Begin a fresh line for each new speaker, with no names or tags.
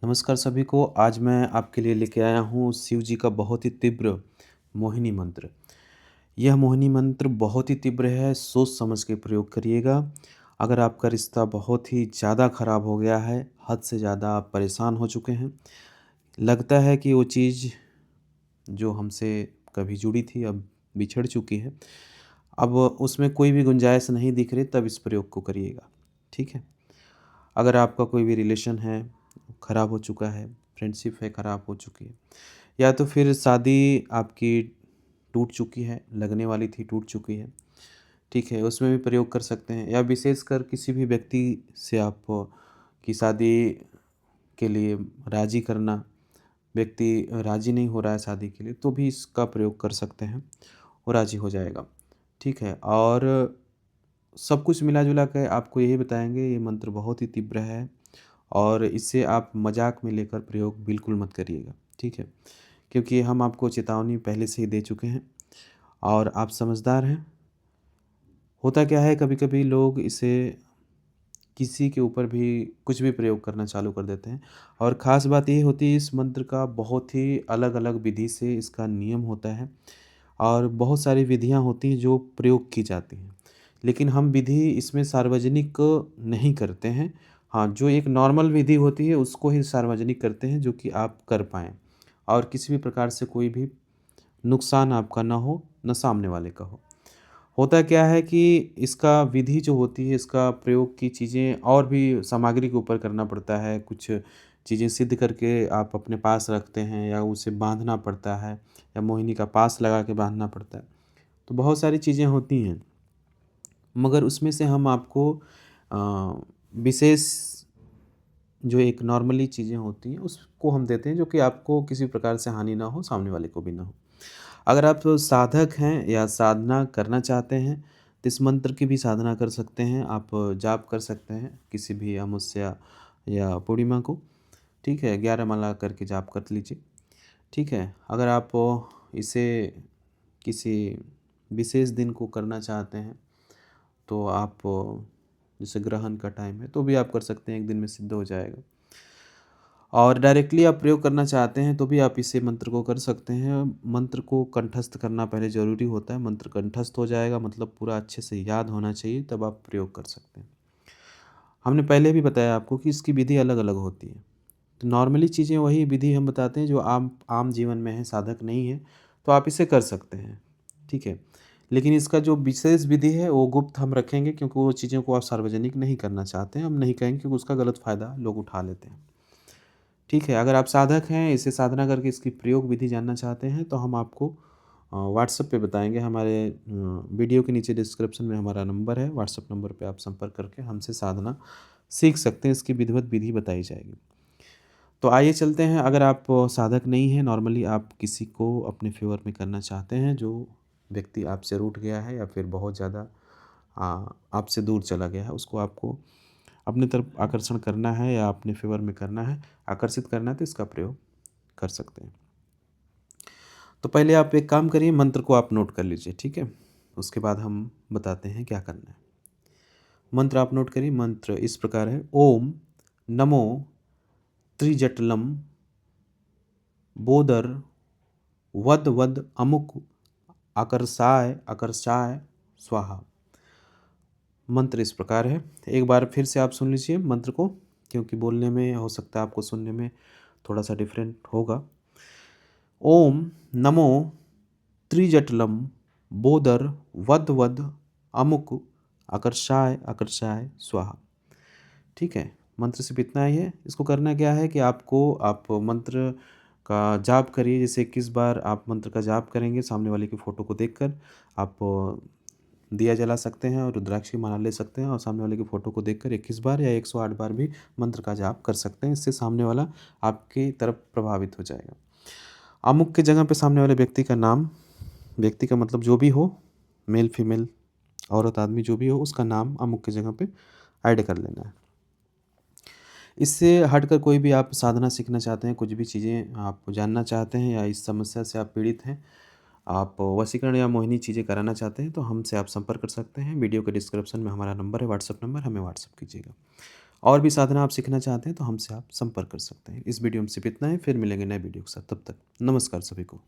नमस्कार सभी को। आज मैं आपके लिए लेके आया हूँ शिव जी का बहुत ही तीव्र मोहिनी मंत्र। यह मोहिनी मंत्र बहुत ही तीव्र है, सोच समझ के प्रयोग करिएगा। अगर आपका रिश्ता बहुत ही ज़्यादा ख़राब हो गया है, हद से ज़्यादा आप परेशान हो चुके हैं, लगता है कि वो चीज़ जो हमसे कभी जुड़ी थी अब बिछड़ चुकी है, अब उसमें कोई भी गुंजाइश नहीं दिख रही, तब इस प्रयोग को करिएगा। ठीक है? अगर आपका कोई भी रिलेशन है, ख़राब हो चुका है, फ्रेंडशिप है ख़राब हो चुकी है, या तो फिर शादी आपकी टूट चुकी है, लगने वाली थी टूट चुकी है, ठीक है? उसमें भी प्रयोग कर सकते हैं, या विशेषकर किसी भी व्यक्ति से आप की शादी के लिए राज़ी करना, व्यक्ति राज़ी नहीं हो रहा है शादी के लिए, तो भी इसका प्रयोग कर सकते हैं, वो राज़ी हो जाएगा। ठीक है? और सब कुछ मिला-जुला के आपको यही बताएँगे, ये मंत्र बहुत ही तीव्र है और इसे आप मज़ाक में लेकर प्रयोग बिल्कुल मत करिएगा, ठीक है? क्योंकि हम आपको चेतावनी पहले से ही दे चुके हैं और आप समझदार हैं। होता क्या है, कभी-कभी लोग इसे किसी के ऊपर भी कुछ भी प्रयोग करना चालू कर देते हैं और ख़ास बात ये होती है, इस मंत्र का बहुत ही अलग-अलग विधि से इसका नियम होता है और बहुत सारी विधियाँ होती हैं जो प्रयोग की जाती हैं। लेकिन हम विधि इसमें सार्वजनिक नहीं करते हैं। हाँ, जो एक नॉर्मल विधि होती है उसको ही सार्वजनिक करते हैं, जो कि आप कर पाएँ और किसी भी प्रकार से कोई भी नुकसान आपका ना हो, ना सामने वाले का हो। होता क्या है कि इसका विधि जो होती है, इसका प्रयोग की चीज़ें और भी सामग्री के ऊपर करना पड़ता है। कुछ चीज़ें सिद्ध करके आप अपने पास रखते हैं या उसे बाँधना पड़ता है या मोहिनी का पास लगा के बाँधना पड़ता है। तो बहुत सारी चीज़ें होती हैं, मगर उसमें से हम आपको विशेष जो एक नॉर्मली चीज़ें होती हैं, उसको हम देते हैं, जो कि आपको किसी प्रकार से हानि ना हो, सामने वाले को भी ना हो। अगर आप साधक हैं या साधना करना चाहते हैं, तो इस मंत्र की भी साधना कर सकते हैं। आप जाप कर सकते हैं किसी भी अमावस्या या पूर्णिमा को, ठीक है? 11 माला करके जाप कर लीजिए, ठीक है? अगर आप इसे किसी विशेष दिन को करना चाहते हैं, तो आप जैसे ग्रहण का टाइम है, तो भी आप कर सकते हैं, 1 दिन में सिद्ध हो जाएगा। और डायरेक्टली आप प्रयोग करना चाहते हैं, तो भी आप इसे मंत्र को कर सकते हैं। मंत्र को कंठस्थ करना पहले ज़रूरी होता है। मंत्र कंठस्थ हो जाएगा मतलब पूरा अच्छे से याद होना चाहिए, तब आप प्रयोग कर सकते हैं। हमने पहले भी बताया आपको कि इसकी विधि अलग-अलग होती है। तो नॉर्मली चीज़ें वही विधि हम बताते हैं जो आम आम जीवन में है, साधक नहीं है, तो आप इसे कर सकते हैं, ठीक है? लेकिन इसका जो विशेष विधि है वो गुप्त हम रखेंगे, क्योंकि वो चीज़ों को आप सार्वजनिक नहीं करना चाहते हैं। हम नहीं कहेंगे, क्योंकि उसका गलत फ़ायदा लोग उठा लेते हैं। ठीक है, अगर आप साधक हैं, इसे साधना करके इसकी प्रयोग विधि जानना चाहते हैं, तो हम आपको व्हाट्सएप पे बताएँगे। हमारे वीडियो के नीचे डिस्क्रिप्शन में हमारा नंबर है, व्हाट्सएप नंबर पे आप संपर्क करके हमसे साधना सीख सकते हैं, इसकी विधिवत विधि बताई जाएगी। तो आइए चलते हैं, अगर आप साधक नहीं हैं, नॉर्मली आप किसी को अपने फ़ेवर में करना चाहते हैं, जो व्यक्ति आपसे रूठ गया है या फिर बहुत ज़्यादा आपसे दूर चला गया है, उसको आपको अपनी तरफ आकर्षण करना है या अपने फ़ेवर में करना है, आकर्षित करना है, तो इसका प्रयोग कर सकते हैं। तो पहले आप एक काम करिए, मंत्र को आप नोट कर लीजिए, ठीक है? उसके बाद हम बताते हैं क्या करना है। मंत्र आप नोट करिए, मंत्र इस प्रकार है: ओम नमो त्रिजटलम बोदर वद वद अमुक आकर्षाय आकर्षाय स्वाहा। मंत्र इस प्रकार है। एक बार फिर से आप सुन लीजिए मंत्र को, क्योंकि बोलने में हो सकता है आपको सुनने में थोड़ा-सा डिफरेंट होगा। ओम नमो त्रिजटलम बोदर वद वद अमुक आकर्षाय आकर्षाय स्वाहा। ठीक है? मंत्र सिर्फ़ इतना ही है। इसको करना क्या है कि आप मंत्र का जाप करिए। जैसे 21 बार आप मंत्र का जाप करेंगे, सामने वाले की फ़ोटो को देखकर आप दिया जला सकते हैं और रुद्राक्ष की माला ले सकते हैं और सामने वाले की फ़ोटो को देखकर 21 बार या 108 बार भी मंत्र का जाप कर सकते हैं। इससे सामने वाला आपकी तरफ प्रभावित हो जाएगा। अमुक की जगह पे सामने वाले व्यक्ति का नाम, व्यक्ति का मतलब जो भी हो, मेल, फीमेल, औरत, आदमी जो भी हो, उसका नाम अमुक की जगह पे ऐड कर लेना है। इससे हटकर कोई भी आप साधना सीखना चाहते हैं, कुछ भी चीज़ें आप जानना चाहते हैं या इस समस्या से आप पीड़ित हैं, आप वशीकरण या मोहिनी चीज़ें कराना चाहते हैं, तो हमसे आप संपर्क कर सकते हैं। वीडियो के डिस्क्रिप्शन में हमारा नंबर है, व्हाट्सएप नंबर, हमें व्हाट्सएप कीजिएगा। और भी साधना आप सीखना चाहते हैं तो हमसे आप संपर्क कर सकते हैं। इस वीडियो में सिर्फ इतना ही, फिर मिलेंगे नए वीडियो के साथ। तब तक नमस्कार सभी को।